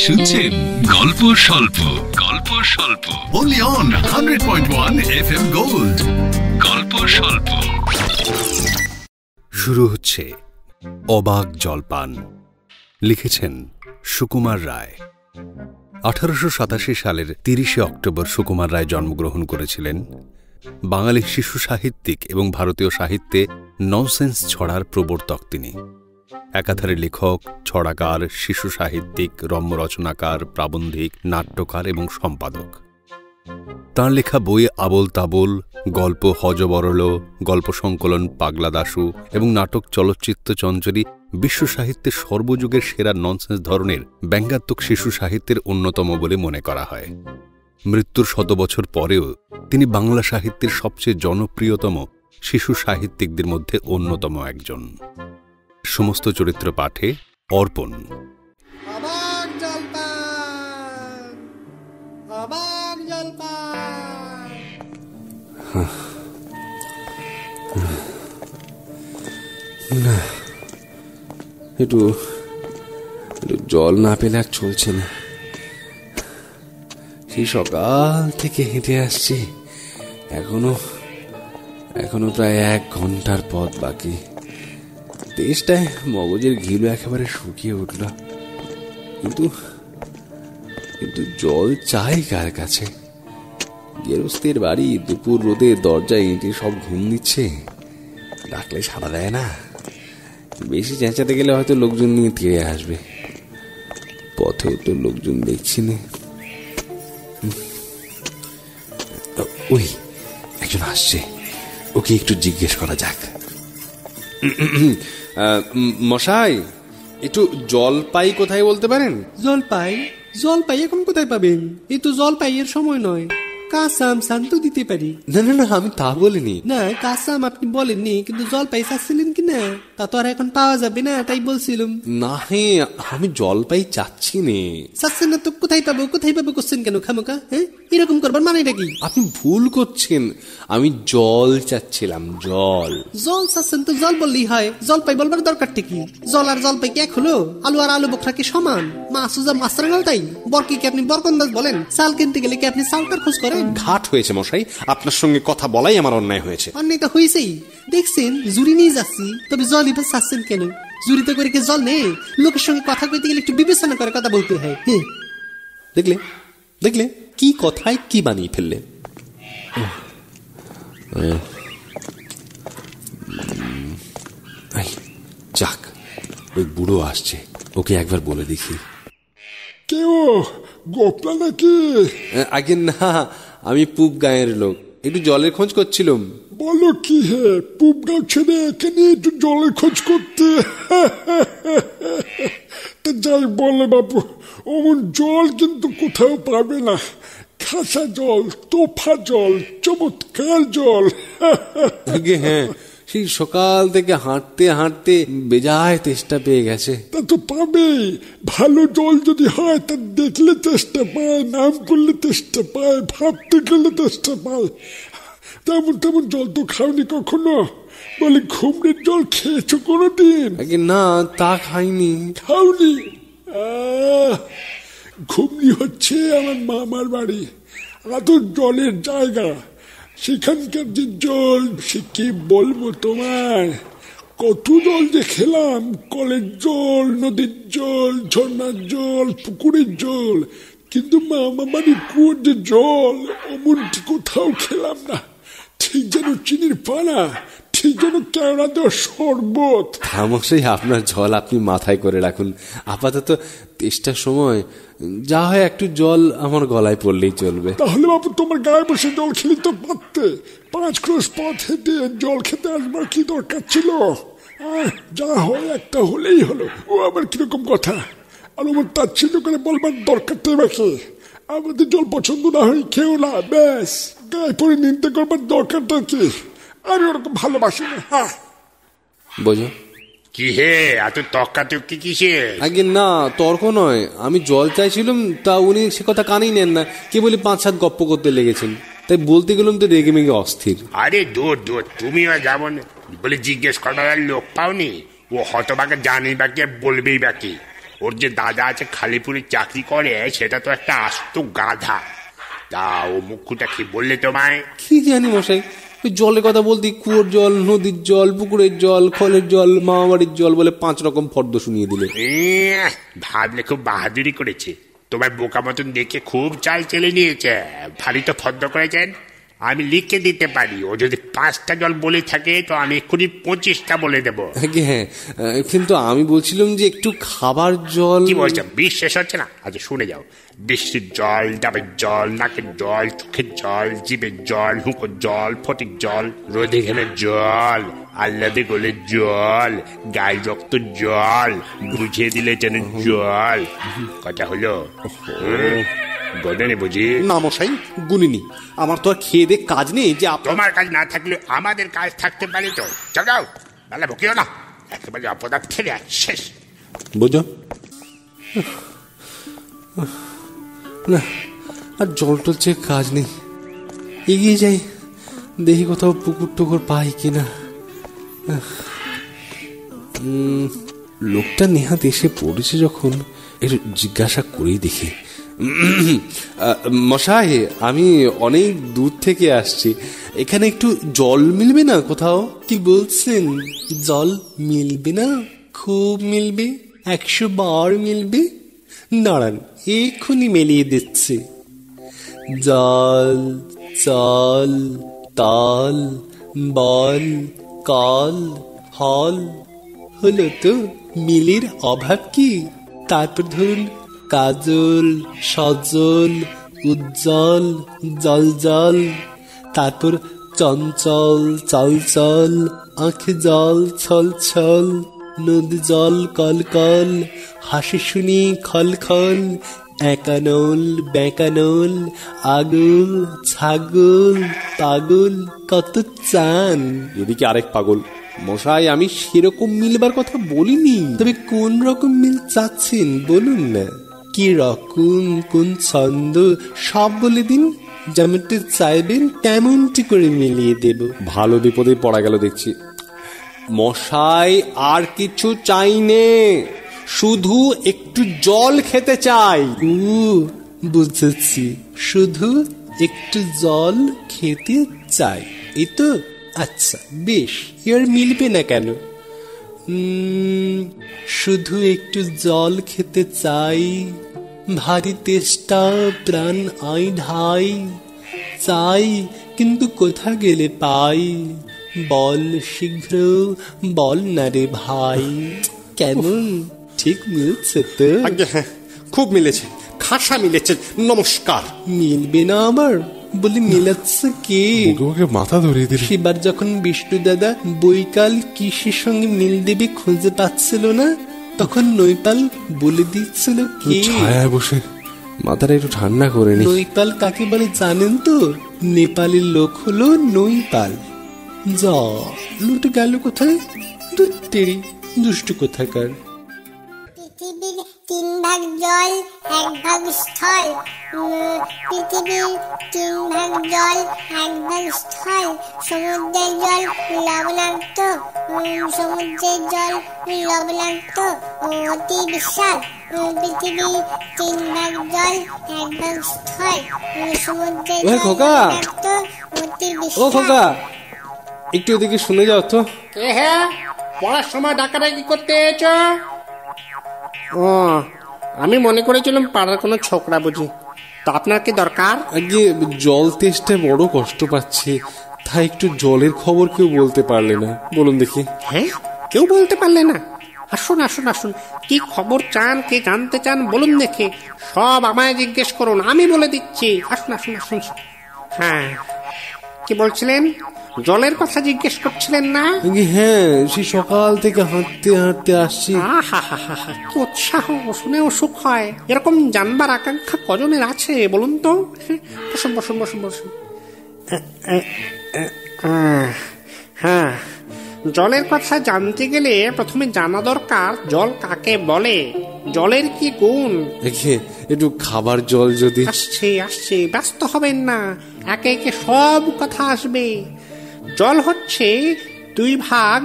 শুনছেন গল্প স্বল্প, গল্প স্বল্প, only on 100.1 FM Gold। গল্প স্বল্প শুরু হচ্ছে অবাক জলপান। লিখেছেন সুকুমার রায়। 1887 সালের 30 অক্টোবর সুকুমার রায় জন্মগ্রহণ করেছিলেন। বাঙালি শিশু সাহিত্যিক এবং ভারতীয় সাহিত্যে ননসেন্স ছড়ার প্রবর্তক তিনি। একাধারে লেখক, ছড়াকার, শিশু সাহিত্যিক, রম্য রচনাকার, প্রাবন্ধিক, নাট্যকার এবং সম্পাদক। তাঁর লেখা বই আবোল তাবোল, গল্প হযবরল, গল্প সংকলন পাগলা দাশু এবং নাটক চলচ্চিত্র চঞ্চরী বিশ্ব সাহিত্যের সর্বযুগের সেরা ননসেন্স ধরনের ব্যঙ্গাত্মক শিশু সাহিত্যের অন্যতম বলে মনে করা হয়। মৃত্যুর 100 বছর পরেও তিনি বাংলা সাহিত্যের সবচেয়ে জনপ্রিয়তম শিশু সাহিত্যিকদের মধ্যে অন্যতম একজন। সমস্ত চরিত্র পাঠে অর্পণ। একটু জল না পেলে আর চলছে না। সেই সকাল থেকে হেঁটে আসছি, এখনো প্রায় 1 ঘন্টার পথ বাকি। তেষ্টায় মগজের ঘিলু একেবারে শুকিয়ে উঠল, কিন্তু জল চাই কার কাছে? গেরস্তের বাড়ি, দুপুর রোদে দরজায় এঁটে সব ঘুম দিচ্ছে, ডাকলে সাড়া দেয় না। বেশি চেঁচাতে গেলে হয়তো লোকজন নিয়ে তেড়ে আসবে। পথেও তো লোকজন দেখছি না। ওই একজন আসছে, ওকে একটু জিজ্ঞেস করা যাক। মশাই, একটু জলপাই কোথায় বলতে পারেন? জলপাই এখন কোথায় পাবেন? এই তো জলপাইয়ের সময় নয়। কাঁচা আম শান্ত দিতে পারি। না, আমি তা বলিনি। না, কাঁচা আম আপনি বলেননি, কিন্তু জলপাই চাচ্ছিলেন কি না? তা তো আর এখন পাওয়া যাবে না, তাই বলছিলাম। না, আমি জলপাই চাচ্ছি নে। চাচ্ছেন না তো কোথায় পাবো করছেন কেন খামোকা? হ্যাঁ, এরকম করবার মানেটা কি? আপনি ভুল করছেন। আমি জল চাচ্ছিলাম। জল চাচ্ছেন তো জল বললেই হয়। জলপাই বলবার দরকারটা কি? জল আর জলপাই কি এক হলো? আলু আর আলু বোখরা কি সমান? মাছ সুজা মাছরাঙাল তাই? বরকে কি আপনি বরকন্দাজ বলেন? চাল কিনতে গেলে কি আপনি চালটার খোঁজ করেন? ঘাট হয়েছে মশাই, আপনার সঙ্গে কথা বলাই আমার অন্যায় হয়েছে। অন্যায় হয়েছেই দেখছেন, জুড়ি নিয়ে যাচ্ছি, তবে জল ইভা চাচ্ছেন কেন? জুড়িতে করে কি জল নেই? লোকের সঙ্গে কথা কইতে গেলে একটু বিবেচনা করে কথা বলতে হয়। দেখলে কি কথায় কি বানিয়ে ফেললে। যাক, ওই বুড়ো আসছে, ওকে একবার বলে দেখি। কেউ গোপলা নাকি? আগে না, আমি পূব গাঁয়ের লোক, একটু জলের খোঁজ করছিলাম। বলো কি হে, পূব গাঁও ছেড়ে এখানে একটু জলের খোঁজ করতে? যাই বলে বাবু, অমন জল কিন্তু কোথাও পাবে না। খাসা জল, তোফা জল, চমৎকার জল। হ্যাঁ, সেই সকাল থেকে হাঁটতে হাঁটতে বেজায় তেষ্টা পেয়ে গেছে। তা তো পাবেই। ভালো জল যদি হয় তা দেখলে তেষ্টা পায়, নাম করলে তেষ্টা পায়, ভাবতে গেলে তেষ্টা পায়। তেমন জল তো খাওনি কখনো? বলে ঘুমড়ির জল খেয়েছো কোনোদিন? না, তা খাইনি। খাওনি? ঘুমনি হচ্ছে আমার মামার বাড়ি, এত জলের জায়গা। সেখানকার যে জল, সে কি বলবো তোমার। কত জল যে খেলাম, কলের জল, নদীর জল, ঝর্ণার জল, পুকুরের জল, কিন্তু মামা বাড়ির কুয়োর যে জল, অমনটি কোথাও খেলাম না। ঠিক যেন চিনির পানা, ঠিক যেন কেওড়া দেওয়া শরবত। মশাই, আপনার জল আপনি মাথায় করে রাখুন। আপাতত তেষ্টার সময় যা হয় একটু জল আমার গলায় পড়লেই চলবে। তাহলে বাবু, তোমার গায়ে বসে জল খেলি তো পারতে। 5 ক্রোশ পথ হেঁটে জল খেতে আসবার কি দরকার ছিল? যা হয় একটা হলেই হলো। ও আবার কিরকম কথা? আর আমার তাচ্ছিল্য করে বলবার দরকারটাই বাকি। আমাদের জল পছন্দ না হয় খেও না, ব্যাস। গায়ে পরে নিন্দে করবার দরকারটা কি? আমি ওরকম ভালোবাসি না। বোঝো কি হে, এত তর্কাতর্কি কিসে? আগে না, তর্ক নয়, আমি জল চাইছিলাম, তা উনি সে কথা কানেই নেন না। কে বলি 5-7 গপ্প করতে লেগেছেন, তাই বলতে গেলাম তো রেগে মেগে অস্থির। আরে দূর, তুমিও যেমন বলে জিজ্ঞেস করার লোক পাওনি। ও হতভাগে জানি বাকি আর বলবেই বাকি। ওর যে দাদা আছে খালিপুরে চাকরি করে, সেটা তো একটা আস্ত গাধা। তা ও মুখ্যটা কি বললে তোমায়? কি জানি মশাই, ওই জলের কথা বলতে কুয়োর জল, নদীর জল, পুকুরের জল, খলের জল, মামাবাড়ির জল বলে 5 রকম ফর্দ শুনিয়ে দিলে। ভাবলে খুব বাহাদুরি করেছে। তোমার বোকা মতন দেখে খুব চাল চেলে নিয়েছে। ভারী তো ফর্দ করেছেন। আমি লিখে দিতে পারি। ও যদি 5টা জল বলে থাকে তো আমি এক্ষুনি 25টা বলে দেবো। হ্যাঁ, কিন্তু আমি বলছিলাম যে একটু খাবার জল। কি বলছো? বিশ্বাস হচ্ছে না? আচ্ছা শুনে যাও। বৃষ্টির জল, ডাবের জল, নাকের জল, চোখের জল, জিভের জল, হুঁকোর জল, ফটিক জল, রোদে ঘেমের জল, আহ্লাদে গোলের জল, গায়ে রক্ত জল, বুঝিয়ে দিলে যেন জল। কথা হলো? গনে বুঝি না মশাই, গুনিনি। আমার তো আর খেয়ে দে কাজ নেই যে তোমার কাজ না থাকলে আমাদের কাজ থাকতে পারি তো। যাও, বেলা ভুকিও না, একেবারে অপদার্থের শেষ। বুঝো না, আর জল টলছে কাজ নেই। এগিয়ে যাই, দেখি কোথাও পুকুর টুকুর পাই কিনা। লোকটা নেহাত এসে পড়েছে যখন, একটু জিজ্ঞাসা করেই দেখি। মশাই, আমি অনেক দূর থেকে আসছি, এখানে একটু জল মিলবে না কোথাও? কি বলছেন? জল মিলবে না? খুব মিলবে, 100 বার মিলবে। দাঁড়ান, এক্ষুনি মিলিয়ে দিচ্ছে। জল, চল, তাল, বল, কল, হল। হলো তো, মিলের অভাব কি? তারপর ধরুন কাজল, সজল, উজ্জ্বল, জল জল। তারপর চঞ্চল, চলচল, আঁখে জল, ছল ছল, নদী জল, কল কল, হাসি শুনি খল খল, একানল, বেকানল, আগুল, ছাগল, পাগল, কত চান। এদিকে আরেক পাগল। মশাই, আমি সেরকম মিলবার কথা বলিনি। তবে কোন রকম মিল চাচ্ছেন বলুন না। কি রকম, কোন ছন্দ, সব বলে দিন। যেমনটি চাইবেন তেমনটি করে মিলিয়ে দেব। ভালো বিপদে পড়া গেল দেখছি। মশাই, আর কিছু চাই নে, শুধু একটু জল খেতে চাই। বুঝেছি, শুধু একটু জল খেতে চাই, এই তো? আচ্ছা বেশ, এর মিলবে না কেন? শুধু একটু জল খেতে চাই, ভারী তেষ্টা, প্রাণ আই ঢাই, চাই কিন্তু কোথা গেলে পাই, বল শীঘ্র, বল না রে ভাই। কেমন, ঠিক মিলছে তো? খুব মিলেছে, খাসা মিলেছে। নমস্কার। মিলবে না আবার বলি? মিলাচ্ছে কে? মাথা ধরিয়ে দিল। সেবার যখন বিষ্ণু দাদা বৈকাল কিসের সঙ্গে মিল দেবে খুঁজে পাচ্ছিল না, তখন নৈপাল বলে দিচ্ছিল কে? ছায়ায় বসে মাথাটা একটু ঠান্ডা করে নি। নৈপাল কাকে বলে জানেন তো? নেপালের লোক হলো নৈপাল। যা লুটে গেল কোথায়? দুত্তেরি দুষ্টু কোথাকার। পৃথিবীর 3 ভাগ জল, 1 ভাগ স্থল। পৃথিবীর 3 ভাগ জল, 1 ভাগ স্থল। সমুদ্রের জল লবণাক্ত, সমুদ্রের জল লবণাক্ত, অতি বিশাল। পৃথিবীর 3 ভাগ জল, 1 ভাগ স্থল। সমুদ্রের জল লবণাক্ত, অতি বিশাল। ও খোকা, একটু ওদিকে শুনে যাও তো। হ্যাঁ, পড়ার সময় ডাকাডাকি করতে এসো? ও, আমি মনে করেছিলাম পাড়ার কোনো ছোকরা বুঝি। তা আপনার কি দরকার? আগে জল তেষ্টায় বড় কষ্ট পাচ্ছে, তাই একটু জলের খবর কেউ বলতে পারলে না? বলুন দেখি। হ্যাঁ, কেউ বলতে পারলে না? আসুন আসুন আসুন, কি খবর চান, কে জানতে চান বলুন দেখি। সব আমায় জিজ্ঞেস করুন, আমি বলে দিচ্ছি। আসুন আসুন আসুন। হ্যাঁ, কি বলছিলেন? জলের কথা জিজ্ঞেস করছিলেন না? হ্যাঁ, সেই সকাল থেকে হাঁটতে হাঁটতে আসছি। কি উৎসাহ, শুনেও সুখ হয়। এরকম জানবার আকাঙ্ক্ষা কজনের আছে বলুন তো? বসুন বসুন বসুন বসুন। হ্যাঁ, জলের কথা জানতে গেলে প্রথমে জানা দরকার জল কাকে বলে, জলের কি গুণ। একটু খাবার জল যদি। আসছে আসছে, ব্যস্ত হবেন না, একে একে সব কথা আসবে। জল হচ্ছে 2 ভাগ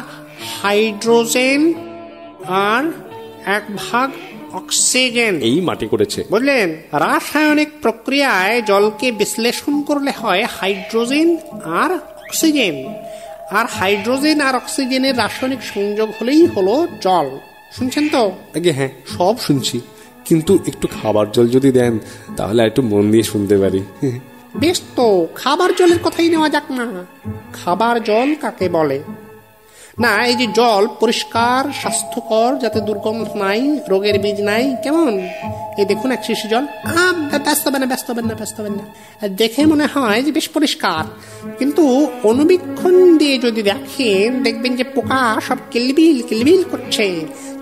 হাইড্রোজেন আর 1 ভাগ অক্সিজেন। এই মাটি করেছে। বুঝলেন, রাসায়নিক প্রক্রিয়ায় জলকে বিশ্লেষণ করলে হয় হাইড্রোজেন আর অক্সিজেন, আর হাইড্রোজেন আর অক্সিজেনের রাসায়নিক সংযোগ হলেই হলো জল। শুনছেন তো? আগে হ্যাঁ, সব শুনছি, কিন্তু একটু খাবার জল যদি দেন তাহলে একটু মন দিয়ে শুনতে পারি। বেশ, তো খাবার জলের কথাই নেওয়া যাক না। খাবার জল কাকে বলে? না, এই যে জল পরিষ্কার স্বাস্থ্যকর, যাতে দুর্গন্ধ নাই, রোগের বীজ নাই, কেমন? এই দেখুন এক শিশি জল, ব্যস্ত হবেন না, দেখে মনে হয় যে বেশ পরিষ্কার, কিন্তু অনুবীক্ষণ দিয়ে যদি দেখেন দেখবেন যে পোকা সব কিলবিল করছে,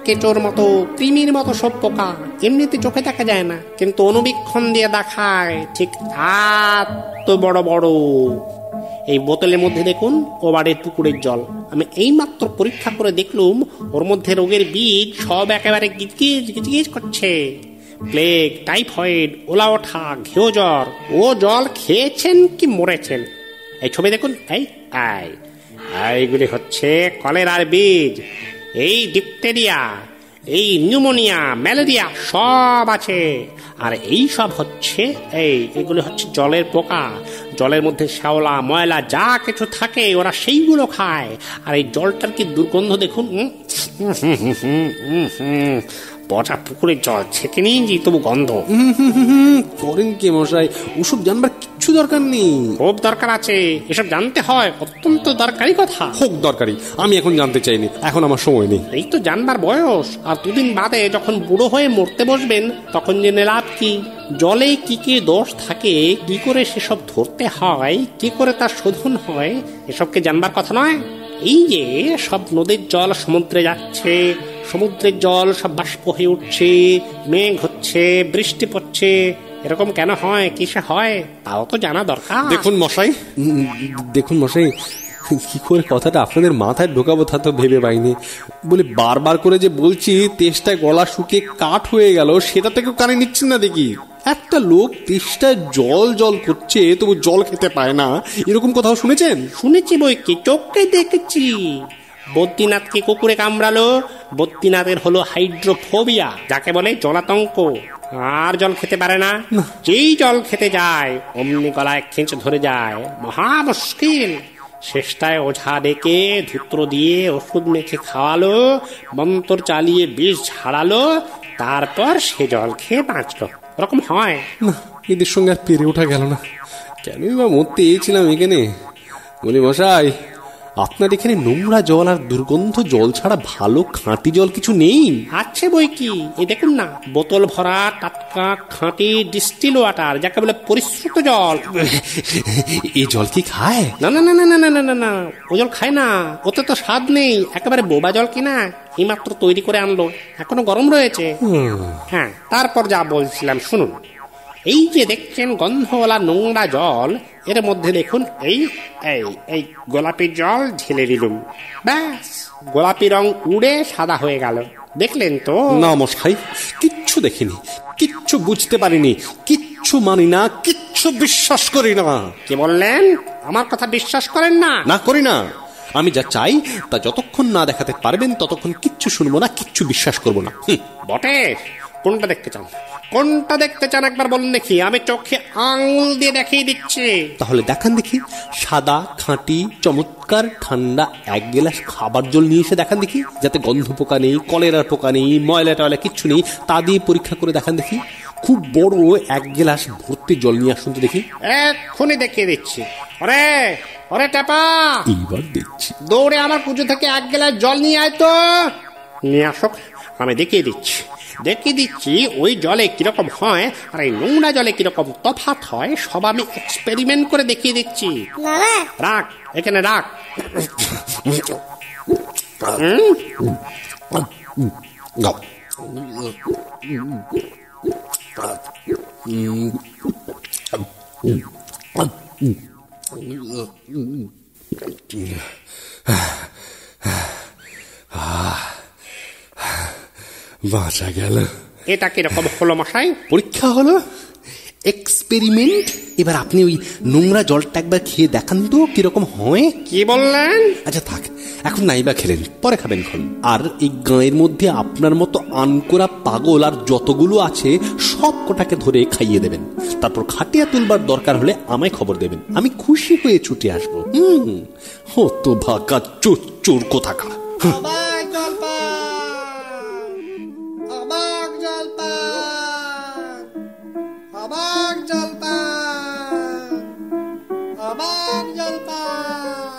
কেঁচোর মতো, কৃমির মতো সব পোকা। এমনিতে চোখে দেখা যায় না, কিন্তু অনুবীক্ষণ দিয়ে দেখায় ঠিক এত বড় বড়। এই বোতলের মধ্যে দেখুন ও বাড়ির পুকুরের জল। আমি এইমাত্র পরীক্ষা করে দেখলুম ওর মধ্যে রোগের বীজ সব একেবারে গিজগিজ করছে। প্লেগ, টাইফয়েড, ওলা ওঠা, ঘেউ জ্বর। ও জল খেয়েছেন কি মরেছেন? এই ছবি দেখুন, এইগুলি হচ্ছে কলেরার বীজ। এই ডিপথেরিয়া, এই নিউমোনিয়া, ম্যালেরিয়া সব আছে। আর এই সব হচ্ছে এগুলো হচ্ছে জলের পোকা। জলের মধ্যে শ্যাওলা, ময়লা যা কিছু থাকে ওরা সেইগুলো খায়। আর এই জলটার কি দুর্গন্ধ দেখুন। পচা পুকুরের জল ছেঁকে নিয়েছি, তবু গন্ধ। করেন কি মশাই? ওসব জানবার কিচ্ছু দরকার নেই। খুব দরকার আছে, এসব জানতে হয়, অত্যন্ত দরকারি কথা। হোক দরকারি, আমি এখন জানতে চাইনি, এখন আমার সময় নেই। এই তো জানবার বয়স, আর দুদিন বাদে যখন বুড়ো হয়ে মরতে বসবেন তখন জেনে লাভ কি? জলে কি কি দোষ থাকে, কি করে সেসব ধরতে হয়, কি করে তার শোধন হয়, এসবকে জানবার কথা নয়। এই যে সব নদীর জল সমুদ্রে যাচ্ছে, সমুদ্রের জল সব বাষ্প হয়ে উঠছে, মেঘ হচ্ছে, বৃষ্টি পড়ছে, এরকম কেন হয়, কিসে হয়, তাও তো জানা দরকার। দেখুন মশাই, কি করে কথাটা আপনাদের মাথায় ঢোকাবো তা তো ভেবে পাইনি। বলে বারবার করে যে বলছি তেষ্টায় গলা শুকিয়ে কাঠ হয়ে গেল, সেটা থেকে কানে নিচ্ছেন না দেখি। একটা লোক তেষ্টায় জল করছে, তবু জল খেতে পায় না, এরকম কোথাও শুনেছেন? শুনেছি বই কি, চোখে দেখেছি। বদ্রীনাথকে কুকুরে কামড়ালো, বদ্রীনাথের হলো হাইড্রোফোবিয়া, যাকে বলে জলাতঙ্ক, আর জল খেতে পারে না। যেই জল খেতে যায় অমনি গলায় খেঁচে ধরে যায়, মহা মুশকিল। শেষটায় ওঝা ডেকে ধূত্র দিয়ে ওষুধ মেখে খাওয়ালো, মন্ত্র চালিয়ে বিষ ঝাড়ালো, তারপর সে জল খেয়ে বাঁচলো। ওরকম হয় না, এদের সঙ্গে আর পেরে ওঠা গেল না। কেনই বা মরতে এসেছিলাম এখানে। বলি মশাই, আপনার এখানে নোংরা জল আর দুর্গন্ধ জল ছাড়া ভালো খাঁটি জল কিছু নেই? আছে বই কি, এই দেখুন না, বোতল ভরা টাটকা খাঁটি ডিস্টিল ওয়াটার, যাকে বলে পরিশ্রুত জল। এই জল কি খায়? না না না না না না না না, ও জল খায় না, ওতে তো স্বাদ নেই, একেবারে বোবা জল কিনা, এইমাত্র তৈরি করে আনলো, এখনো গরম রয়েছে। হ্যাঁ, তারপর যা বলছিলাম শুনুন। এই যে দেখছেন গন্ধওয়ালা নোংরা জল, এর মধ্যে দেখুন এই গোলাপি জল ঢেলে দিলুম, ব্যাস গোলাপি রং উড়ে সাদা হয়ে গেল। দেখলেন তো? না মশাই, কিচ্ছু দেখিনি, কিচ্ছু বুঝতে পারিনি, কিচ্ছু মানি না, কিচ্ছু বিশ্বাস করি না। কি বললেন? আমার কথা বিশ্বাস করেন না? না, করি না। আমি যা চাই তা যতক্ষণ না দেখাতে পারবেন ততক্ষণ কিচ্ছু শুনবো না, কিচ্ছু বিশ্বাস করবো না। বটে, কোনটা দেখতে চান? কোনটা দেখতে চান একবার বলুন দেখি, আমি চোখে আঙুল দিয়ে দেখিয়ে দিচ্ছি। তাহলে দেখান দেখি, সাদা খাঁটি চমৎকার ঠান্ডা এক গ্লাস খাবার জল নিয়ে এসে দেখান দেখি, যাতে গন্ধ পোকা নেই, কলেরার পোকা নেই, ময়লা টয়লা কিচ্ছু নেই, তা দিয়ে পরীক্ষা করে দেখান দেখি। খুব বড় এক গ্লাস ভর্তি জল নিয়ে আসুন তো দেখি। এক্ষুনি দেখিয়ে দিচ্ছি। ওরে টাপা, এইবার দেখছি। দৌড়ে আমার পুজো থেকে এক গ্লাস জল নিয়ে আয় তো। নিয়ে আসো, আমি দেখিয়ে দিচ্ছি। ওই জলে কিরকম হয় আর এই নোংরা জলে কিরকম তফাৎ হয়, সব আমি এক্সপেরিমেন্ট করে দেখিয়ে দিচ্ছি। রাখ, এখানে রাখ। বাঁচা গেল। এটা কিরকম হলো মশাই? পরীক্ষা হলো, এক্সপেরিমেন্ট। এবার আপনি ওই নোংরা জলটা একবার খেয়ে দেখান তো কিরকম হয়। কি বললেন? আচ্ছা থাক, এখন নাইবা খেলেন, পরে খাবেন খন। আর এই গাঁয়ের মধ্যে আপনার মতো আনকোরা পাগল আর যতগুলো আছে সব কটাকে ধরে খাইয়ে দেবেন। তারপর খাটিয়া তুলবার দরকার হলে আমায় খবর দেবেন, আমি খুশি হয়ে ছুটে আসবো। হতো ভাগা চোর কোথাকার। অবাক জলপান, অবাক জলপান, অবাক জলপান, অবাক জলপান।